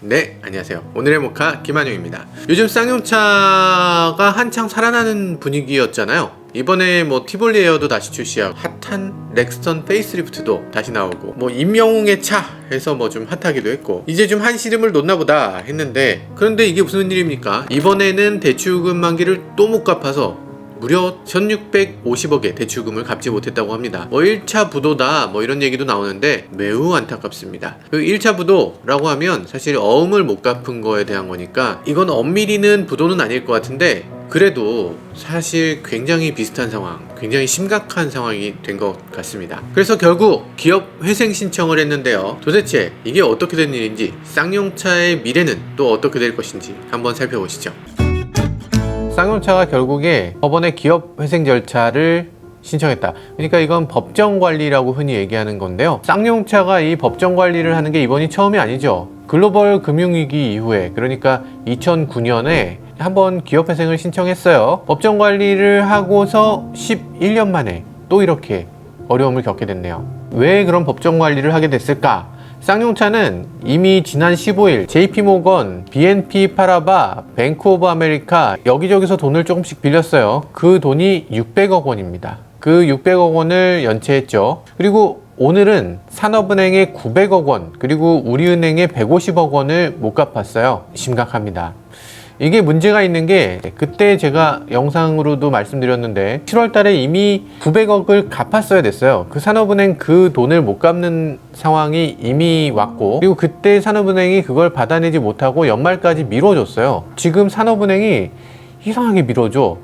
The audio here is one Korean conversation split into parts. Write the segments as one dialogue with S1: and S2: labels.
S1: 네, 안녕하세요. 오늘의 모카 김한용입니다. 요즘 쌍용차가 한창 살아나는 분위기였잖아요. 이번에 티볼리 에어도 다시 출시하고 핫한 렉스턴 페이스리프트도 다시 나오고 임영웅의 차 해서 좀 핫하기도 했고 이제 좀 한시름을 놓나 보다 했는데, 그런데 이게 무슨 일입니까? 이번에는 대출금 만기를 또 못 갚아서 무려 1650억의 대출금을 갚지 못했다고 합니다. 1차 부도다 이런 얘기도 나오는데 매우 안타깝습니다. 그 1차 부도라고 하면 사실 어음을 못 갚은 거에 대한 거니까 이건 엄밀히는 부도는 아닐 것 같은데, 그래도 사실 굉장히 비슷한 상황, 굉장히 심각한 상황이 된 것 같습니다. 그래서 결국 기업 회생 신청을 했는데요. 도대체 이게 어떻게 된 일인지, 쌍용차의 미래는 또 어떻게 될 것인지 한번 살펴보시죠. 쌍용차가 결국에 법원에 기업 회생 절차를 신청했다. 그러니까 이건 법정 관리라고 흔히 얘기하는 건데요. 쌍용차가 이 법정 관리를 하는 게 이번이 처음이 아니죠. 글로벌 금융위기 이후에, 그러니까 2009년에 한번 기업 회생을 신청했어요. 법정 관리를 하고서 11년 만에 또 이렇게 어려움을 겪게 됐네요. 왜 그런 법정 관리를 하게 됐을까? 쌍용차는 이미 지난 15일 JP모건, BNP 파라바, 뱅크 오브 아메리카 여기저기서 돈을 조금씩 빌렸어요. 그 돈이 600억 원입니다. 그 600억 원을 연체했죠. 그리고 오늘은 산업은행에 900억 원, 그리고 우리은행에 150억 원을 못 갚았어요. 심각합니다. 이게 문제가 있는 게, 그때 제가 영상으로도 말씀드렸는데 7월 달에 이미 900억을 갚았어야 됐어요. 그 산업은행 그 돈을 못 갚는 상황이 이미 왔고, 그리고 그때 산업은행이 그걸 받아내지 못하고 연말까지 미뤄줬어요. 지금 산업은행이 이상하게 미뤄줘.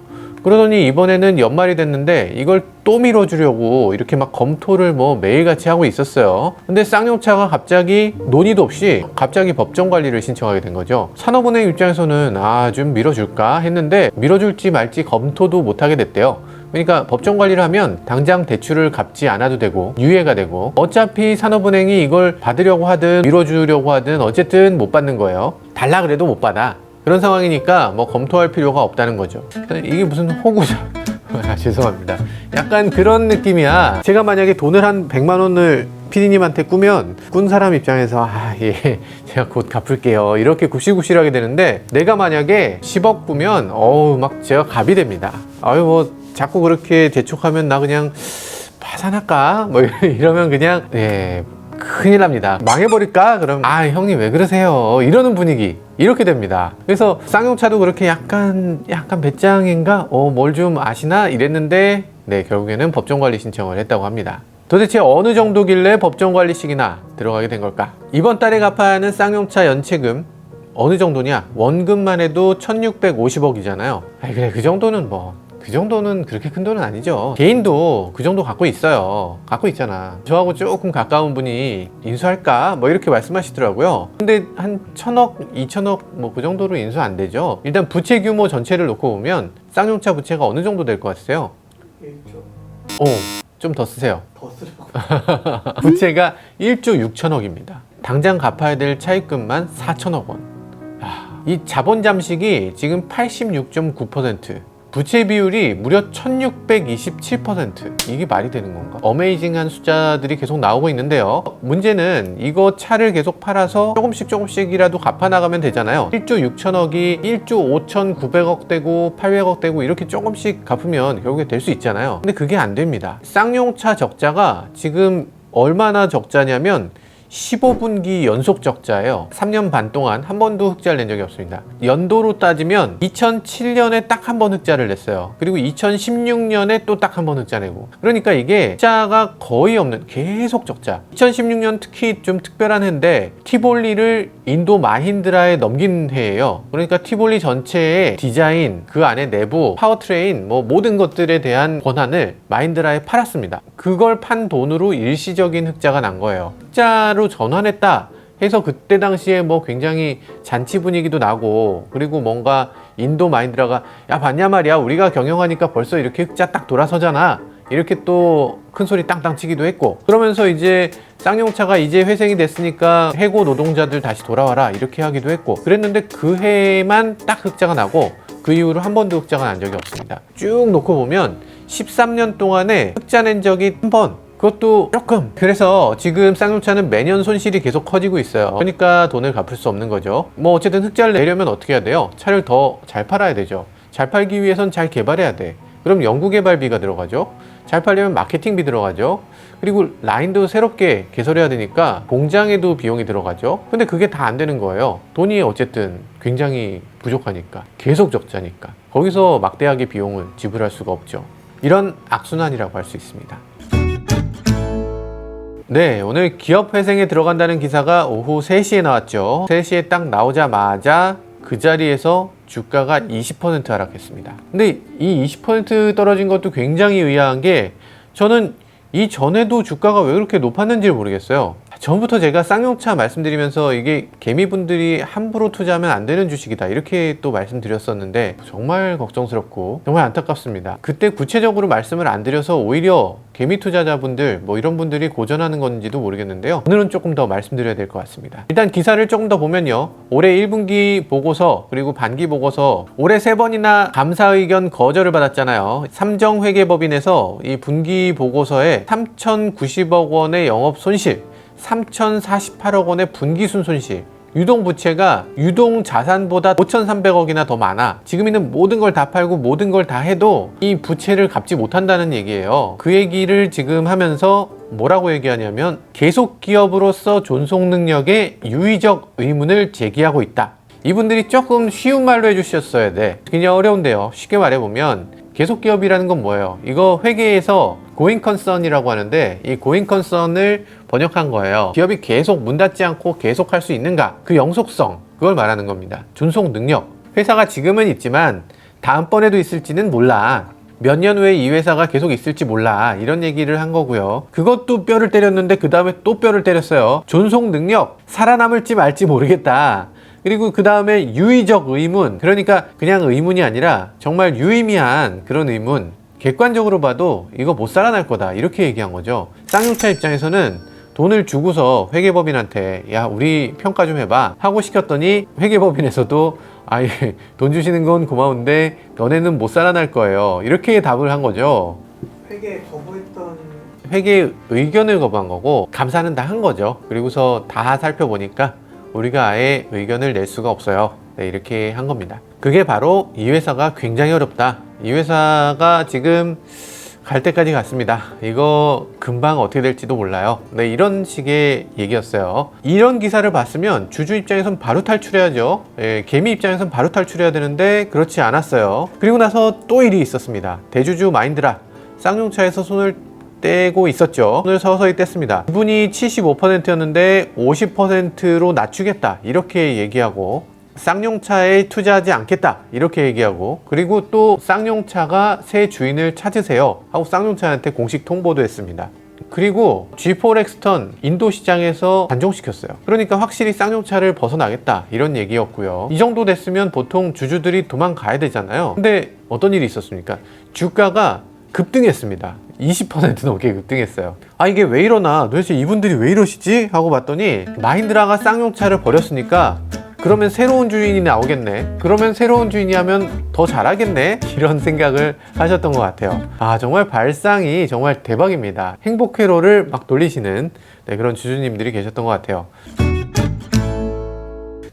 S1: 그러더니 이번에는 연말이 됐는데 이걸 또 밀어주려고 이렇게 검토를 매일같이 하고 있었어요. 근데 쌍용차가 갑자기 논의도 없이 갑자기 법정 관리를 신청하게 된 거죠. 산업은행 입장에서는 좀 밀어줄까 했는데 밀어줄지 말지 검토도 못하게 됐대요. 그러니까 법정 관리를 하면 당장 대출을 갚지 않아도 되고 유예가 되고, 어차피 산업은행이 이걸 받으려고 하든 밀어주려고 하든 어쨌든 못 받는 거예요. 달라 그래도 못 받아. 그런 상황이니까 검토할 필요가 없다는 거죠. 이게 무슨 호구죠? 죄송합니다. 약간 그런 느낌이야. 제가 만약에 돈을 한 100만 원을 PD님한테 꾸면 꾼 사람 입장에서 예, 제가 곧 갚을게요 이렇게 굽실굽실하게 되는데, 내가 만약에 10억 꾸면 제가 갑이 됩니다. 자꾸 그렇게 재촉하면 나 그냥 파산할까? 이러면 그냥 큰일 납니다. 망해버릴까? 그럼 형님 왜 그러세요? 이러는 분위기 이렇게 됩니다. 그래서 쌍용차도 그렇게 약간 배짱인가? 뭘 좀 아시나? 이랬는데 결국에는 법정관리 신청을 했다고 합니다. 도대체 어느 정도길래 법정관리식이나 들어가게 된 걸까? 이번 달에 갚아야 하는 쌍용차 연체금 어느 정도냐? 원금만 해도 1650억이잖아요. 그래, 그 정도는 그렇게 큰 돈은 아니죠. 개인도 그 정도 갖고 있어요. 갖고 있잖아. 저하고 조금 가까운 분이 인수할까? 이렇게 말씀하시더라고요. 근데 한 1000억, 2000억 그 정도로 인수 안 되죠. 일단 부채 규모 전체를 놓고 보면 쌍용차 부채가 어느 정도 될 것 같으세요? 1조. 좀 더 쓰세요.
S2: 더 쓰려고.
S1: 부채가 1조 6천억입니다. 당장 갚아야 될 차입금만 4천억 원. 이 자본 잠식이 지금 86.9%. 부채 비율이 무려 1627%. 이게 말이 되는 건가? 어메이징한 숫자들이 계속 나오고 있는데요. 문제는 이거 차를 계속 팔아서 조금씩이라도 갚아나가면 되잖아요. 1조 6천억이 1조 5,900억 되고 800억 되고 이렇게 조금씩 갚으면 결국에 될 수 있잖아요. 근데 그게 안 됩니다. 쌍용차 적자가 지금 얼마나 적자냐면 15분기 연속 적자예요. 3년 반 동안 한 번도 흑자를 낸 적이 없습니다. 연도로 따지면 2007년에 딱 한 번 흑자를 냈어요. 그리고 2016년에 또 딱 한 번 흑자 내고, 그러니까 이게 흑자가 거의 없는 계속 적자. 2016년 특히 좀 특별한 해인데 티볼리를 인도 마힌드라에 넘긴 해예요. 그러니까 티볼리 전체의 디자인, 그 안에 내부, 파워트레인 모든 것들에 대한 권한을 마힌드라에 팔았습니다. 그걸 판 돈으로 일시적인 흑자가 난 거예요. 흑자로 전환했다 해서 그때 당시에 굉장히 잔치 분위기도 나고, 그리고 뭔가 인도 마힌드라가 봤냐 말이야, 우리가 경영하니까 벌써 이렇게 흑자 딱 돌아서잖아, 이렇게 또 큰소리 땅땅 치기도 했고, 그러면서 이제 쌍용차가 이제 회생이 됐으니까 해고 노동자들 다시 돌아와라 이렇게 하기도 했고 그랬는데, 그 해만 딱 흑자가 나고 그 이후로 한 번도 흑자가 난 적이 없습니다. 쭉 놓고 보면 13년 동안에 흑자 낸 적이 한 번, 그것도 조금. 그래서 지금 쌍용차는 매년 손실이 계속 커지고 있어요. 그러니까 돈을 갚을 수 없는 거죠. 뭐 어쨌든 흑자를 내려면 어떻게 해야 돼요? 차를 더 잘 팔아야 되죠. 잘 팔기 위해선 잘 개발해야 돼. 그럼 연구개발비가 들어가죠. 잘 팔려면 마케팅비 들어가죠. 그리고 라인도 새롭게 개설해야 되니까 공장에도 비용이 들어가죠. 근데 그게 다 안 되는 거예요. 돈이 어쨌든 굉장히 부족하니까, 계속 적자니까 거기서 막대하게 비용을 지불할 수가 없죠. 이런 악순환이라고 할 수 있습니다. 네, 오늘 기업회생에 들어간다는 기사가 오후 3시에 나왔죠. 3시에 딱 나오자마자 그 자리에서 주가가 20% 하락했습니다. 근데 이 20% 떨어진 것도 굉장히 의아한 게, 저는 이전에도 주가가 왜 그렇게 높았는지를 모르겠어요. 전부터 제가 쌍용차 말씀드리면서 이게 개미분들이 함부로 투자하면 안 되는 주식이다 이렇게 또 말씀드렸었는데, 정말 걱정스럽고 정말 안타깝습니다. 그때 구체적으로 말씀을 안 드려서 오히려 개미 투자자분들 뭐 이런 분들이 고전하는 건지도 모르겠는데요. 오늘은 조금 더 말씀드려야 될 것 같습니다. 일단 기사를 조금 더 보면요, 올해 1분기 보고서 그리고 반기 보고서 올해 3번이나 감사 의견 거절을 받았잖아요. 삼정회계법인에서 이 분기 보고서에 3,090억 원의 영업 손실, 3,048억 원의 분기순 손실, 유동부채가 유동자산보다 5,300억이나 더 많아. 지금 있는 모든 걸 다 팔고 모든 걸 다 해도 이 부채를 갚지 못한다는 얘기예요. 그 얘기를 지금 하면서 뭐라고 얘기하냐면, 계속 기업으로서 존속 능력에 유의적 의문을 제기하고 있다. 이분들이 조금 쉬운 말로 해주셨어야 돼. 굉장히 어려운데요. 쉽게 말해보면 계속 기업이라는 건 뭐예요? 이거 회계에서 going concern이라고 하는데, 이 going concern을 번역한 거예요. 기업이 계속 문 닫지 않고 계속 할 수 있는가? 그 영속성, 그걸 말하는 겁니다. 존속 능력. 회사가 지금은 있지만 다음번에도 있을지는 몰라. 몇 년 후에 이 회사가 계속 있을지 몰라. 이런 얘기를 한 거고요. 그것도 뼈를 때렸는데 그 다음에 또 뼈를 때렸어요. 존속 능력, 살아남을지 말지 모르겠다. 그리고 그 다음에 유의적 의문, 그러니까 그냥 의문이 아니라 정말 유의미한 그런 의문, 객관적으로 봐도 이거 못 살아날 거다 이렇게 얘기한 거죠. 쌍용차 입장에서는 돈을 주고서 회계법인한테 야 우리 평가 좀 해봐 하고 시켰더니, 회계법인에서도 아예 돈 주시는 건 고마운데 너네는 못 살아날 거예요 이렇게 답을 한 거죠.
S2: 회계 거부했던
S1: 회계 의견을 거부한 거고, 감사는 다 한 거죠. 그리고서 다 살펴보니까 우리가 아예 의견을 낼 수가 없어요. 네, 이렇게 한 겁니다. 그게 바로 이 회사가 굉장히 어렵다. 이 회사가 지금 갈 때까지 갔습니다. 이거 금방 어떻게 될지도 몰라요. 네, 이런 식의 얘기였어요. 이런 기사를 봤으면 주주 입장에선 바로 탈출해야죠. 예, 개미 입장에선 바로 탈출해야 되는데 그렇지 않았어요. 그리고 나서 또 일이 있었습니다. 대주주 마인드라 쌍용차에서 손을 떼고 있었죠. 오늘 서서히 뗐습니다. 이분이 75%였는데 50%로 낮추겠다 이렇게 얘기하고, 쌍용차에 투자하지 않겠다 이렇게 얘기하고, 그리고 또 쌍용차가 새 주인을 찾으세요 하고 쌍용차한테 공식 통보도 했습니다. 그리고 G4 렉스턴 인도 시장에서 단종시켰어요. 그러니까 확실히 쌍용차를 벗어나겠다 이런 얘기였고요. 이 정도 됐으면 보통 주주들이 도망가야 되잖아요. 근데 어떤 일이 있었습니까? 주가가 급등했습니다. 20% 넘게 급등했어요. 아 이게 왜 이러나, 도대체 이분들이 왜 이러시지? 하고 봤더니 마힌드라가 쌍용차를 버렸으니까 그러면 새로운 주인이 나오겠네, 그러면 새로운 주인이 하면 더 잘하겠네, 이런 생각을 하셨던 것 같아요. 아 정말 발상이 정말 대박입니다. 행복회로를 막 돌리시는 그런 주주님들이 계셨던 것 같아요.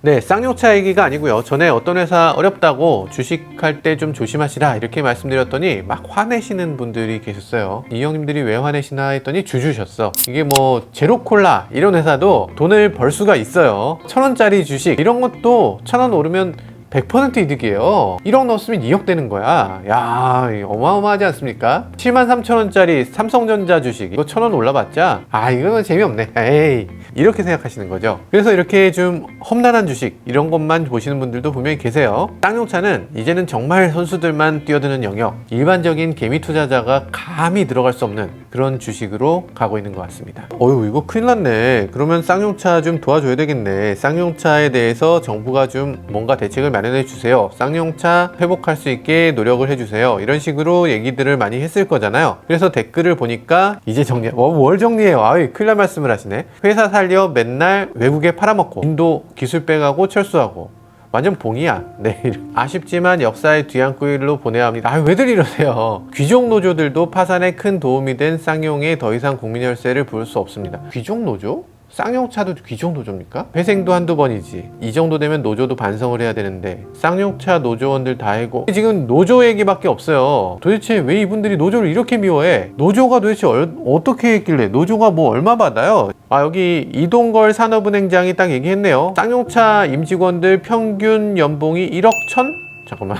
S1: 네, 쌍용차 얘기가 아니고요. 전에 어떤 회사 어렵다고 주식할 때 좀 조심하시라 이렇게 말씀드렸더니 막 화내시는 분들이 계셨어요. 이 형님들이 왜 화내시나 했더니 주주셨어. 이게 뭐 제로콜라 이런 회사도 돈을 벌 수가 있어요. 1,000원짜리 주식 이런 것도 1,000원 오르면 100% 이득이에요. 1억 넣었으면 2억 되는 거야. 야, 어마어마하지 않습니까? 73,000원짜리 삼성전자 주식 이거 1,000원 올라봤자 이거는 재미없네, 에이, 이렇게 생각하시는 거죠. 그래서 이렇게 좀 험난한 주식 이런 것만 보시는 분들도 분명히 계세요. 쌍용차는 이제는 정말 선수들만 뛰어드는 영역, 일반적인 개미 투자자가 감히 들어갈 수 없는 그런 주식으로 가고 있는 것 같습니다. 어휴, 이거 큰일 났네. 그러면 쌍용차 좀 도와줘야 되겠네. 쌍용차에 대해서 정부가 좀 뭔가 대책을 마련해 주세요. 쌍용차 회복할 수 있게 노력을 해주세요. 이런 식으로 얘기들을 많이 했을 거잖아요. 그래서 댓글을 보니까 이제 뭘 정리해요? 큰일 날 말씀을 하시네. 회사 살려 맨날 외국에 팔아먹고 인도 기술 빼가고 철수하고 완전 봉이야. 네. 아쉽지만 역사의 뒤안길로 보내야 합니다. 아, 왜들 이러세요? 귀족 노조들도 파산에 큰 도움이 된 쌍용에 더 이상 국민열세를 부을 수 없습니다. 귀족 노조? 쌍용차도 귀족 노조입니까? 회생도 한두 번이지. 이 정도 되면 노조도 반성을 해야 되는데 쌍용차 노조원들 다 해고 지금 노조 얘기밖에 없어요. 도대체 왜 이분들이 노조를 이렇게 미워해? 노조가 도대체 어떻게 했길래 노조가 뭐 얼마 받아요? 아, 여기 이동걸 산업은행장이 딱 얘기했네요. 쌍용차 임직원들 평균 연봉이 1억 1천? 잠깐만,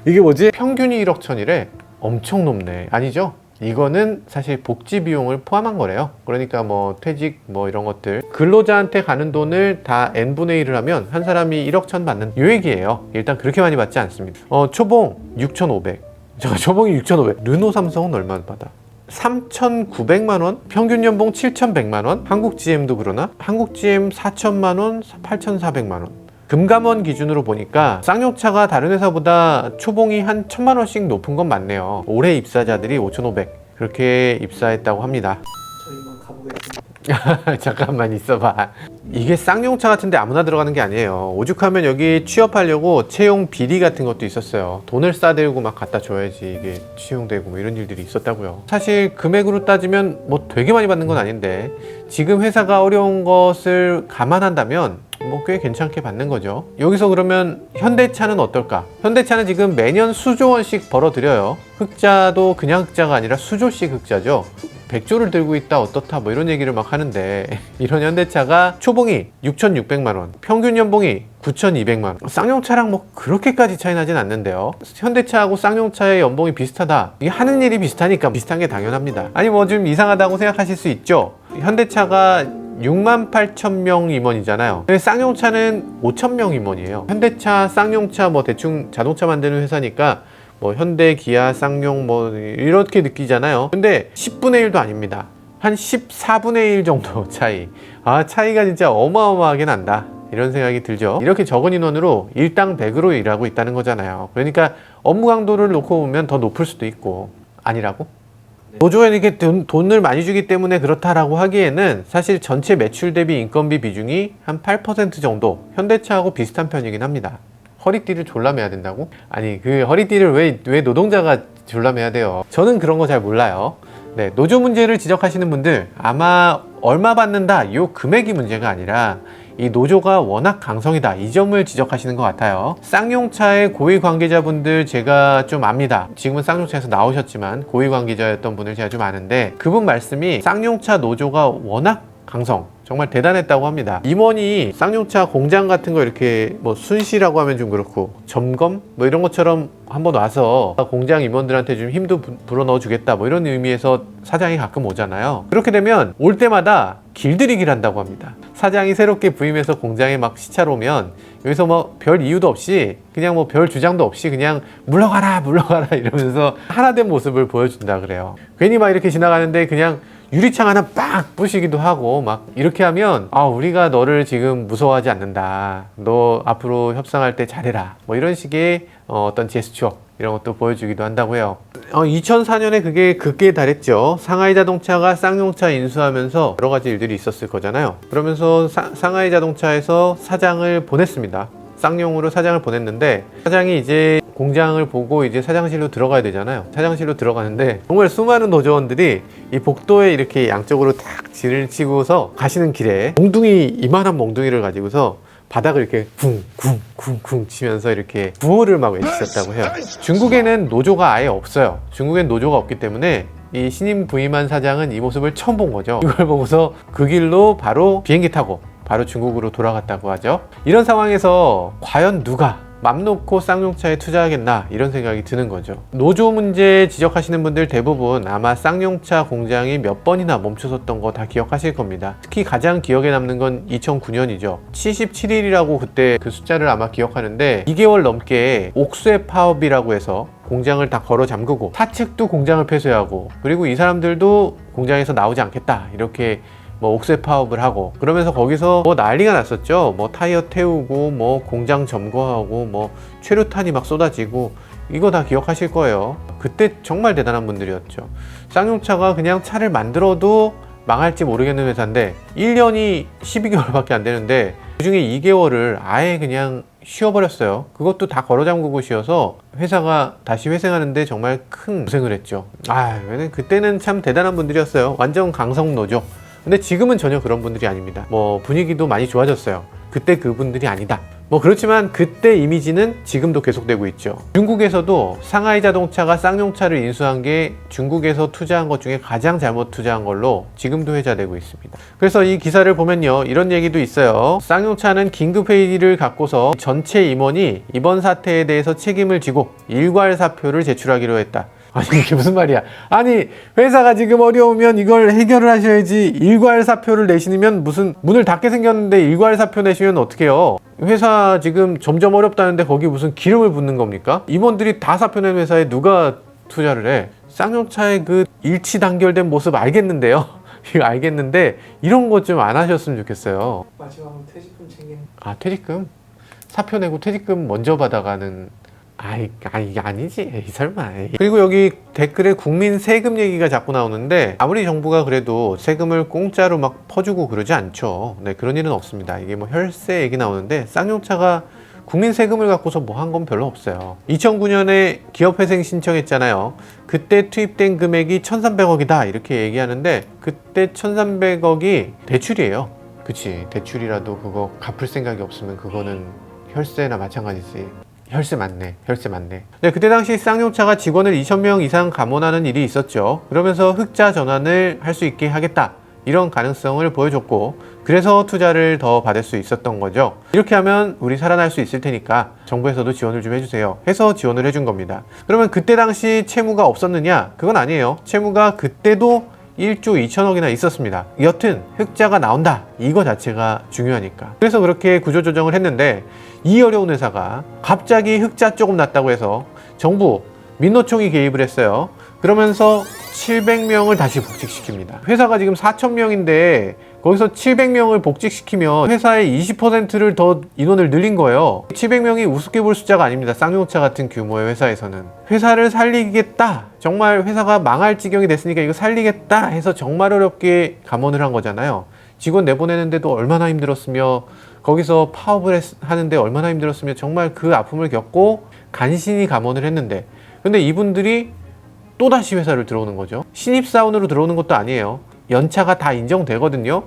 S1: 이게 뭐지? 평균이 1억 1천이래. 엄청 높네. 아니죠? 이거는 사실 복지 비용을 포함한 거래요. 그러니까 뭐 퇴직 뭐 이런 것들 근로자한테 가는 돈을 다 n분의 1을 하면 한 사람이 1억 1천 받는 요 얘기예요. 일단 그렇게 많이 받지 않습니다. 초봉 6,500. 잠깐, 초봉이 6,500. 르노 삼성은 얼마 받아? 3,900만원? 평균 연봉 7,100만원? 한국 GM도 그러나? 한국 GM 4,000만원? 8,400만원. 금감원 기준으로 보니까 쌍용차가 다른 회사보다 초봉이 한 1,000만원씩 높은 건 맞네요. 올해 입사자들이 5,500 그렇게 입사했다고 합니다.
S2: 저희만 가보겠습니다.
S1: 잠깐만 있어봐. 이게 쌍용차 같은데 아무나 들어가는 게 아니에요. 오죽하면 여기 취업하려고 채용 비리 같은 것도 있었어요. 돈을 싸들고 막 갖다 줘야지 이게 채용되고 뭐 이런 일들이 있었다고요. 사실 금액으로 따지면 뭐 되게 많이 받는 건 아닌데 지금 회사가 어려운 것을 감안한다면 뭐 꽤 괜찮게 받는 거죠. 여기서 그러면 현대차는 어떨까? 현대차는 지금 매년 수조 원씩 벌어들여요. 흑자도 그냥 흑자가 아니라 수조씩 흑자죠. 100조를 들고 있다 어떻다 뭐 이런 얘기를 막 하는데 이런 현대차가 초봉이 6,600만원, 평균 연봉이 9,200만원. 쌍용차랑 뭐 그렇게까지 차이 나진 않는데요. 현대차하고 쌍용차의 연봉이 비슷하다. 이게 하는 일이 비슷하니까 비슷한 게 당연합니다. 아니 뭐 좀 이상하다고 생각하실 수 있죠. 현대차가 68,000명 임원이잖아요. 근데 쌍용차는 5,000명 임원이에요. 현대차, 쌍용차 뭐 대충 자동차 만드는 회사니까 뭐 현대, 기아, 쌍용 뭐 이렇게 느끼잖아요. 근데 10분의 1도 아닙니다. 한 14분의 1 정도 차이. 아, 차이가 진짜 어마어마하게 난다. 이런 생각이 들죠. 이렇게 적은 인원으로 일당 100으로 일하고 있다는 거잖아요. 그러니까 업무 강도를 놓고 보면 더 높을 수도 있고. 아니라고? 노조에 이렇게 돈을 많이 주기 때문에 그렇다라고 하기에는 사실 전체 매출 대비 인건비 비중이 한 8% 정도 현대차하고 비슷한 편이긴 합니다. 허리띠를 졸라매야 된다고? 아니, 그 허리띠를 왜 노동자가 졸라매야 돼요? 저는 그런 거 잘 몰라요. 네, 노조 문제를 지적하시는 분들 아마 얼마 받는다 요 금액이 문제가 아니라 이 노조가 워낙 강성이다 이 점을 지적하시는 것 같아요. 쌍용차의 고위 관계자분들 제가 좀 압니다. 지금은 쌍용차에서 나오셨지만 고위 관계자였던 분을 제가 좀 아는데 그분 말씀이 쌍용차 노조가 워낙 강성, 정말 대단했다고 합니다. 임원이 쌍용차 공장 같은 거 이렇게 뭐 순시라고 하면 좀 그렇고 점검 뭐 이런 것처럼 한번 와서 공장 임원들한테 좀 힘도 불어넣어 주겠다 뭐 이런 의미에서 사장이 가끔 오잖아요. 그렇게 되면 올 때마다 길들이기를 한다고 합니다. 사장이 새롭게 부임해서 공장에 막 시찰 오면 여기서 뭐 별 이유도 없이 그냥 뭐 별 주장도 없이 그냥 물러가라 이러면서 하나된 모습을 보여준다 그래요. 괜히 막 이렇게 지나가는데 그냥 유리창 하나 빡 부시기도 하고 막 이렇게 하면 아, 우리가 너를 지금 무서워하지 않는다. 너 앞으로 협상할 때 잘해라. 뭐 이런 식의 어떤 제스처 이런 것도 보여주기도 한다고 해요. 2004년에 그게 극기에 달했죠. 상하이 자동차가 쌍용차 인수하면서 여러 가지 일들이 있었을 거잖아요. 그러면서 상하이 자동차에서 사장을 보냈습니다. 쌍용으로 사장을 보냈는데 사장이 이제 공장을 보고 이제 사장실로 들어가야 되잖아요. 사장실로 들어가는데 정말 수많은 노조원들이 이 복도에 이렇게 양쪽으로 탁 줄을 치고서 가시는 길에 이만한 몽둥이를 가지고서 바닥을 이렇게 쿵쿵쿵쿵 치면서 이렇게 구호를 막 외치셨다고 해요. 중국에는 노조가 아예 없어요. 중국엔 노조가 없기 때문에 이 신임 부임한 사장은 이 모습을 처음 본 거죠. 이걸 보고서 그 길로 바로 비행기 타고 바로 중국으로 돌아갔다고 하죠. 이런 상황에서 과연 누가 맘 놓고 쌍용차에 투자하겠나 이런 생각이 드는 거죠. 노조 문제 지적하시는 분들 대부분 아마 쌍용차 공장이 몇 번이나 멈춰섰던 거 다 기억하실 겁니다. 특히 가장 기억에 남는 건 2009년이죠. 77일이라고 그때 그 숫자를 아마 기억하는데 2개월 넘게 옥쇠 파업이라고 해서 공장을 다 걸어 잠그고 사측도 공장을 폐쇄하고 그리고 이 사람들도 공장에서 나오지 않겠다 이렇게 뭐 옥쇠 파업을 하고 그러면서 거기서 뭐 난리가 났었죠. 뭐 타이어 태우고 뭐 공장 점거하고 뭐 최루탄이 막 쏟아지고 이거 다 기억하실 거예요. 그때 정말 대단한 분들이었죠. 쌍용차가 그냥 차를 만들어도 망할지 모르겠는 회사인데 1년이 12개월밖에 안 되는데 그중에 2개월을 아예 그냥 쉬어버렸어요. 그것도 다 걸어 잠그고 쉬어서 회사가 다시 회생하는데 정말 큰 고생을 했죠. 그때는 참 대단한 분들이었어요. 완전 강성노죠. 근데 지금은 전혀 그런 분들이 아닙니다. 뭐 분위기도 많이 좋아졌어요. 그때 그분들이 아니다. 뭐 그렇지만 그때 이미지는 지금도 계속되고 있죠. 중국에서도 상하이 자동차가 쌍용차를 인수한 게 중국에서 투자한 것 중에 가장 잘못 투자한 걸로 지금도 회자되고 있습니다. 그래서 이 기사를 보면요, 이런 얘기도 있어요. 쌍용차는 긴급회의를 갖고서 전체 임원이 이번 사태에 대해서 책임을 지고 일괄 사표를 제출하기로 했다. 아니 이게 무슨 말이야. 아니 회사가 지금 어려우면 이걸 해결을 하셔야지 일괄 사표를 내시면 무슨 문을 닫게 생겼는데 일괄 사표 내시면 어떡해요. 회사 지금 점점 어렵다는데 거기 무슨 기름을 붓는 겁니까? 임원들이 다 사표 낸 회사에 누가 투자를 해? 쌍용차의 그 일치 단결된 모습 알겠는데요. 이거 알겠는데 이런 것 좀 안 하셨으면 좋겠어요.
S2: 마지막으로 퇴직금 챙기는.
S1: 퇴직금? 사표 내고 퇴직금 먼저 받아가는. 이게 아니지. 설마. 그리고 여기 댓글에 국민 세금 얘기가 자꾸 나오는데 아무리 정부가 그래도 세금을 공짜로 막 퍼주고 그러지 않죠. 네, 그런 일은 없습니다. 이게 뭐 혈세 얘기 나오는데 쌍용차가 국민 세금을 갖고서 뭐 한 건 별로 없어요. 2009년에 기업회생 신청했잖아요. 그때 투입된 금액이 1,300억이다 이렇게 얘기하는데 그때 1,300억이 대출이에요. 그치, 대출이라도 그거 갚을 생각이 없으면 그거는 혈세나 마찬가지지. 혈세 맞네. 네, 그때 당시 쌍용차가 직원을 2,000명 이상 감원하는 일이 있었죠. 그러면서 흑자 전환을 할 수 있게 하겠다. 이런 가능성을 보여줬고 그래서 투자를 더 받을 수 있었던 거죠. 이렇게 하면 우리 살아날 수 있을 테니까 정부에서도 지원을 좀 해주세요 해서 지원을 해준 겁니다. 그러면 그때 당시 채무가 없었느냐? 그건 아니에요. 채무가 그때도 1조 2천억이나 있었습니다. 여튼 흑자가 나온다. 이거 자체가 중요하니까. 그래서 그렇게 구조조정을 했는데 이 어려운 회사가 갑자기 흑자 조금 났다고 해서 정부, 민노총이 개입을 했어요. 그러면서 700명을 다시 복직시킵니다. 회사가 지금 4,000명인데 거기서 700명을 복직시키면 회사의 20%를 더 인원을 늘린 거예요. 700명이 우습게 볼 숫자가 아닙니다. 쌍용차 같은 규모의 회사에서는. 회사를 살리겠다. 정말 회사가 망할 지경이 됐으니까 이거 살리겠다 해서 정말 어렵게 감원을 한 거잖아요. 직원 내보내는데도 얼마나 힘들었으며 거기서 파업을 하는데 얼마나 힘들었으며 정말 그 아픔을 겪고 간신히 감원을 했는데 근데 이분들이 또다시 회사를 들어오는 거죠. 신입사원으로 들어오는 것도 아니에요. 연차가 다 인정되거든요.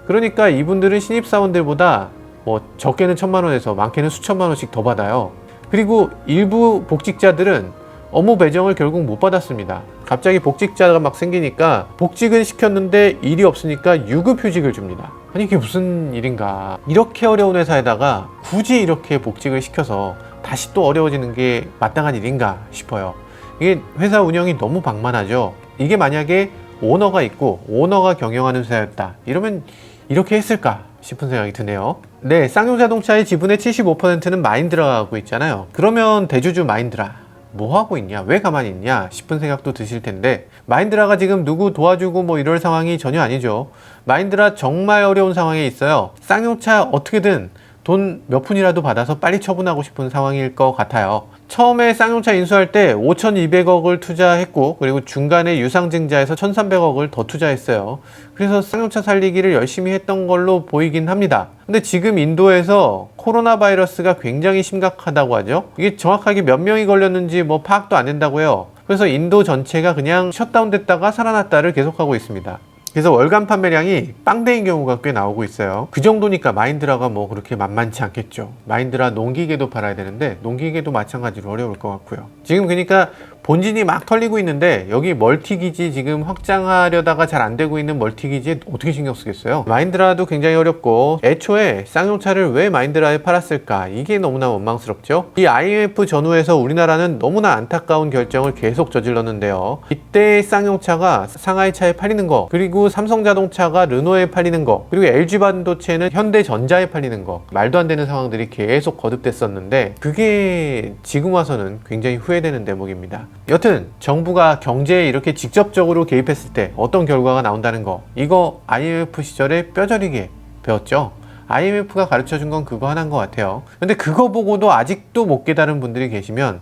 S1: 그러니까 이분들은 신입사원들보다 뭐 적게는 1,000만 원에서 많게는 수천만 원씩 더 받아요. 그리고 일부 복직자들은 업무 배정을 결국 못 받았습니다. 갑자기 복직자가 막 생기니까 복직은 시켰는데 일이 없으니까 유급휴직을 줍니다. 아니 이게 무슨 일인가. 이렇게 어려운 회사에다가 굳이 이렇게 복직을 시켜서 다시 또 어려워지는 게 마땅한 일인가 싶어요. 이게 회사 운영이 너무 방만하죠. 이게 만약에 오너가 있고 오너가 경영하는 회사였다 이러면 이렇게 했을까 싶은 생각이 드네요. 네, 쌍용자동차의 지분의 75%는 마인드라가 하고 있잖아요. 그러면 대주주 마인드라 뭐 하고 있냐, 왜 가만히 있냐 싶은 생각도 드실 텐데 마인드라가 지금 누구 도와주고 뭐 이럴 상황이 전혀 아니죠. 마인드라 정말 어려운 상황에 있어요. 쌍용차 어떻게든 돈 몇 푼이라도 받아서 빨리 처분하고 싶은 상황일 것 같아요. 처음에 쌍용차 인수할 때 5,200억을 투자했고 그리고 중간에 유상증자에서 1,300억을 더 투자했어요. 그래서 쌍용차 살리기를 열심히 했던 걸로 보이긴 합니다. 근데 지금 인도에서 코로나 바이러스가 굉장히 심각하다고 하죠. 이게 정확하게 몇 명이 걸렸는지 뭐 파악도 안 된다고 해요. 그래서 인도 전체가 그냥 셧다운 됐다가 살아났다를 계속하고 있습니다. 그래서 월간 판매량이 빵대인 경우가 꽤 나오고 있어요. 그 정도니까 마인드라가 뭐 그렇게 만만치 않겠죠. 마인드라 농기계도 팔아야 되는데 농기계도 마찬가지로 어려울 것 같고요. 지금 그러니까 본진이 막 털리고 있는데 여기 멀티기지 지금 확장하려다가 잘 안 되고 있는 멀티기지에 어떻게 신경 쓰겠어요. 마인드라도 굉장히 어렵고 애초에 쌍용차를 왜 마인드라에 팔았을까 이게 너무나 원망스럽죠. 이 IMF 전후에서 우리나라는 너무나 안타까운 결정을 계속 저질렀는데요. 이때 쌍용차가 상하이차에 팔리는 거 그리고 삼성자동차가 르노에 팔리는 거 그리고 LG반도체는 현대전자에 팔리는 거 말도 안 되는 상황들이 계속 거듭됐었는데 그게 지금 와서는 굉장히 후회되는 대목입니다. 여튼 정부가 경제에 이렇게 직접적으로 개입했을 때 어떤 결과가 나온다는 거 이거 IMF 시절에 뼈저리게 배웠죠. IMF가 가르쳐준 건 그거 하나인 것 같아요. 근데 그거 보고도 아직도 못 깨달은 분들이 계시면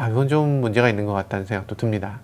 S1: 이건 좀 문제가 있는 것 같다는 생각도 듭니다.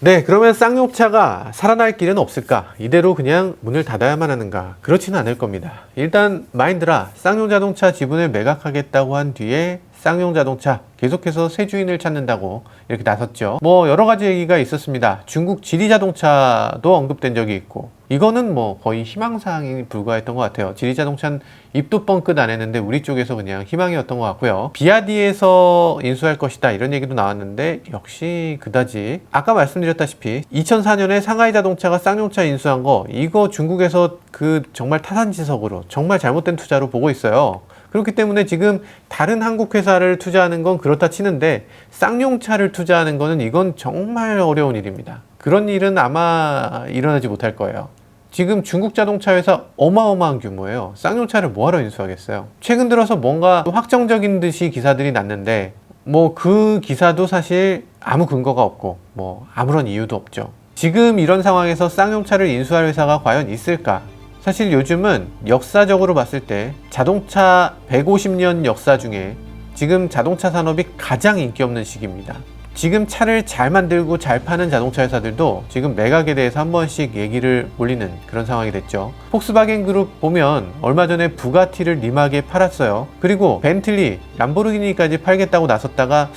S1: 네, 그러면 쌍용차가 살아날 길은 없을까? 이대로 그냥 문을 닫아야만 하는가? 그렇지는 않을 겁니다. 일단 마인드라 쌍용자동차 지분을 매각하겠다고 한 뒤에 쌍용자동차 계속해서 새 주인을 찾는다고 이렇게 나섰죠. 뭐 여러 가지 얘기가 있었습니다. 중국 지리자동차도 언급된 적이 있고, 이거는 뭐 거의 희망사항이 불과했던 것 같아요. 지리자동차는 입도 뻥끗 안 했는데 우리 쪽에서 그냥 희망이었던 것 같고요. 비아디에서 인수할 것이다 이런 얘기도 나왔는데 역시 그다지. 아까 말씀드렸다시피 2004년에 상하이 자동차가 쌍용차 인수한 거, 이거 중국에서 그 정말 타산지석으로 정말 잘못된 투자로 보고 있어요. 그렇기 때문에 지금 다른 한국 회사를 투자하는 건 그렇다 치는데 쌍용차를 투자하는 거는 이건 정말 어려운 일입니다. 그런 일은 아마 일어나지 못할 거예요. 지금 중국 자동차 회사 어마어마한 규모예요. 쌍용차를 뭐하러 인수하겠어요. 최근 들어서 뭔가 확정적인 듯이 기사들이 났는데 뭐 그 기사도 사실 아무 근거가 없고 뭐 아무런 이유도 없죠. 지금 이런 상황에서 쌍용차를 인수할 회사가 과연 있을까? 사실 요즘은 역사적으로 봤을 때 자동차 150년 역사 중에 지금 자동차 산업이 가장 인기 없는 시기입니다. 지금 차를 잘 만들고 잘 파는 자동차 회사들도 지금 매각에 대해서 한 번씩 얘기를 올리는 그런 상황이 됐죠. 폭스바겐 그룹 보면 얼마 전에 부가티를 님하게 팔았어요. 그리고 벤틀리, 람보르기니까지 팔겠다고 나섰다가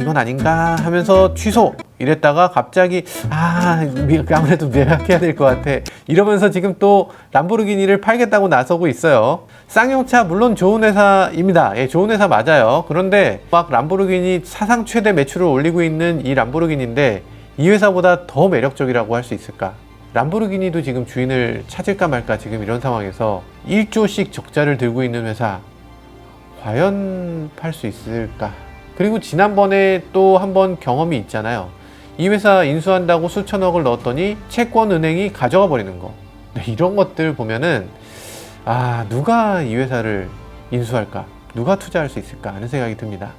S1: 이건 아닌가 하면서 취소! 이랬다가 갑자기 아무래도 매각해야 될 것 같아 이러면서 지금 또 람보르기니를 팔겠다고 나서고 있어요. 쌍용차 물론 좋은 회사입니다. 예, 좋은 회사 맞아요. 그런데 막 람보르기니 사상 최대 매출을 올리고 있는 이 람보르기니인데 이 회사보다 더 매력적이라고 할 수 있을까? 람보르기니도 지금 주인을 찾을까 말까 지금 이런 상황에서 1조씩 적자를 들고 있는 회사 과연 팔 수 있을까? 그리고 지난번에 또 한 번 경험이 있잖아요. 이 회사 인수한다고 수천억을 넣었더니 채권은행이 가져가 버리는 거. 이런 것들 보면은 누가 이 회사를 인수할까? 누가 투자할 수 있을까? 하는 생각이 듭니다.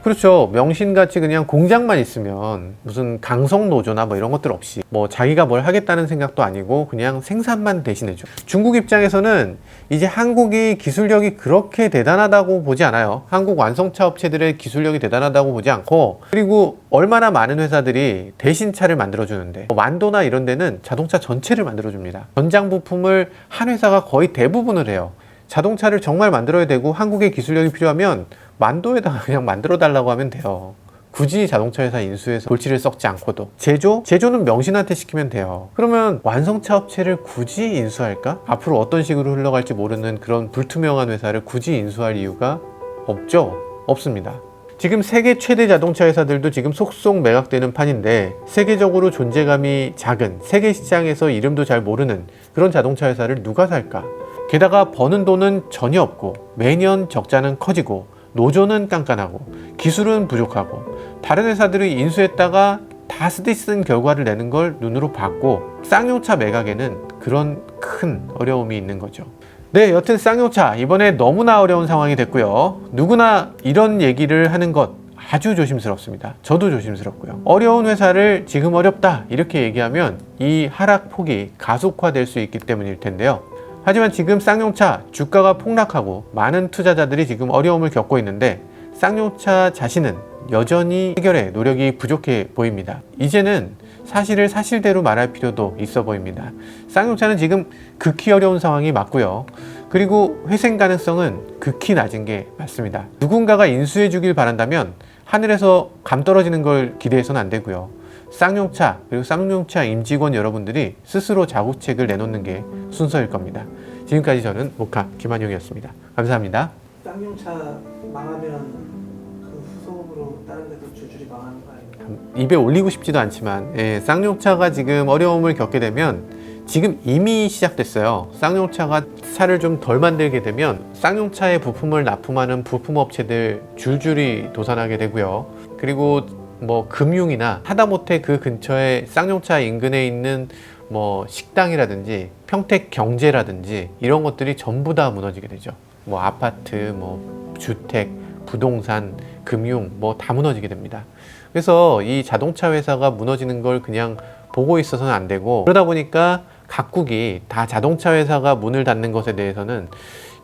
S1: 그렇죠. 명신같이 그냥 공장만 있으면 무슨 강성노조나 뭐 이런 것들 없이 뭐 자기가 뭘 하겠다는 생각도 아니고 그냥 생산만 대신해줘. 중국 입장에서는 이제 한국이 기술력이 그렇게 대단하다고 보지 않아요. 한국 완성차 업체들의 기술력이 대단하다고 보지 않고, 그리고 얼마나 많은 회사들이 대신 차를 만들어주는데 완도나 이런 데는 자동차 전체를 만들어줍니다. 전장 부품을 한 회사가 거의 대부분을 해요. 자동차를 정말 만들어야 되고 한국의 기술력이 필요하면 만도에다가 그냥 만들어 달라고 하면 돼요. 굳이 자동차 회사 인수해서 골치를 썩지 않고도. 제조는 명신한테 시키면 돼요. 그러면 완성차 업체를 굳이 인수할까? 앞으로 어떤 식으로 흘러갈지 모르는 그런 불투명한 회사를 굳이 인수할 이유가 없죠. 없습니다. 지금 세계 최대 자동차 회사들도 지금 속속 매각되는 판인데 세계적으로 존재감이 작은, 세계 시장에서 이름도 잘 모르는 그런 자동차 회사를 누가 살까? 게다가 버는 돈은 전혀 없고 매년 적자는 커지고 노조는 깐깐하고 기술은 부족하고 다른 회사들이 인수했다가 다 쓰디쓴 결과를 내는 걸 눈으로 봤고 쌍용차 매각에는 그런 큰 어려움이 있는 거죠. 네, 여튼 쌍용차 이번에 너무나 어려운 상황이 됐고요. 누구나 이런 얘기를 하는 것 아주 조심스럽습니다. 저도 조심스럽고요. 어려운 회사를 지금 어렵다 이렇게 얘기하면 이 하락폭이 가속화될 수 있기 때문일 텐데요. 하지만 지금 쌍용차 주가가 폭락하고 많은 투자자들이 지금 어려움을 겪고 있는데 쌍용차 자신은 여전히 해결에 노력이 부족해 보입니다. 이제는 사실을 사실대로 말할 필요도 있어 보입니다. 쌍용차는 지금 극히 어려운 상황이 맞고요. 그리고 회생 가능성은 극히 낮은 게 맞습니다. 누군가가 인수해 주길 바란다면 하늘에서 감 떨어지는 걸 기대해서는 안 되고요. 쌍용차 그리고 쌍용차 임직원 여러분들이 스스로 자구책을 내놓는 게 순서일 겁니다. 지금까지 저는 모카 김한용이었습니다. 감사합니다.
S2: 쌍용차 망하면 그 후속으로 다른 데도 줄줄이 망하는 거 아닙니까?
S1: 입에 올리고 싶지도 않지만 쌍용차가 지금 어려움을 겪게 되면 지금 이미 시작됐어요. 쌍용차가 차를 좀 덜 만들게 되면 쌍용차의 부품을 납품하는 부품업체들 줄줄이 도산하게 되고요. 그리고 뭐 금융이나 하다못해 그 근처에 쌍용차 인근에 있는 뭐 식당이라든지 평택 경제라든지 이런 것들이 전부 다 무너지게 되죠. 뭐 아파트, 뭐 주택, 부동산, 금융 뭐 다 무너지게 됩니다. 그래서 이 자동차 회사가 무너지는 걸 그냥 보고 있어서는 안 되고, 그러다 보니까 각국이 다 자동차 회사가 문을 닫는 것에 대해서는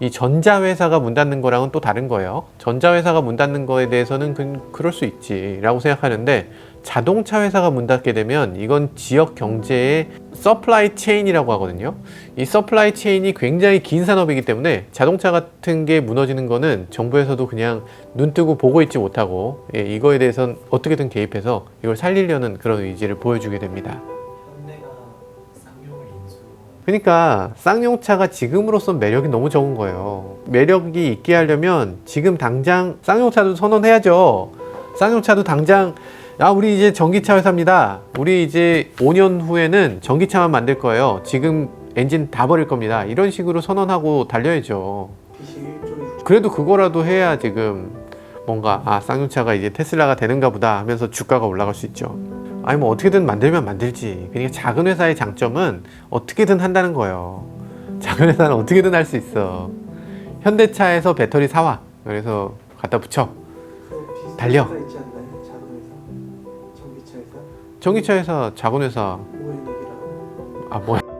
S1: 이 전자회사가 문 닫는 거랑은 또 다른 거예요. 전자회사가 문 닫는 거에 대해서는 그럴 수 있지라고 생각하는데, 자동차 회사가 문 닫게 되면 이건 지역 경제의 서플라이 체인이라고 하거든요. 이 서플라이 체인이 굉장히 긴 산업이기 때문에 자동차 같은 게 무너지는 거는 정부에서도 그냥 눈 뜨고 보고 있지 못하고, 이거에 대해서는 어떻게든 개입해서 이걸 살리려는 그런 의지를 보여주게 됩니다.
S3: 현대가 쌍용을 인수.
S1: 그러니까 쌍용차가 지금으로선 매력이 너무 적은 거예요. 매력이 있게 하려면 지금 당장 쌍용차도 선언해야죠. 쌍용차도 당장 우리 이제 전기차 회사입니다. 우리 이제 5년 후에는 전기차만 만들 거예요. 지금 엔진 다 버릴 겁니다. 이런 식으로 선언하고 달려야죠.
S2: 빛이 1조
S1: 그래도 그거라도 해야 지금 뭔가 쌍용차가 이제 테슬라가 되는가 보다 하면서 주가가 올라갈 수 있죠. 아니 뭐 어떻게든 만들면 만들지. 그러니까 작은 회사의 장점은 어떻게든 한다는 거예요. 작은 회사는 어떻게든 할 수 있어. 현대차에서 배터리 사와. 그래서 갖다 붙여.
S2: 비슷한
S1: 달려.
S2: 회사 있지 않나요? 작은 회사, 전기차 회사,
S1: 전기차 회사, 작은 회사.
S2: 오웬익이라고.
S1: 뭐야.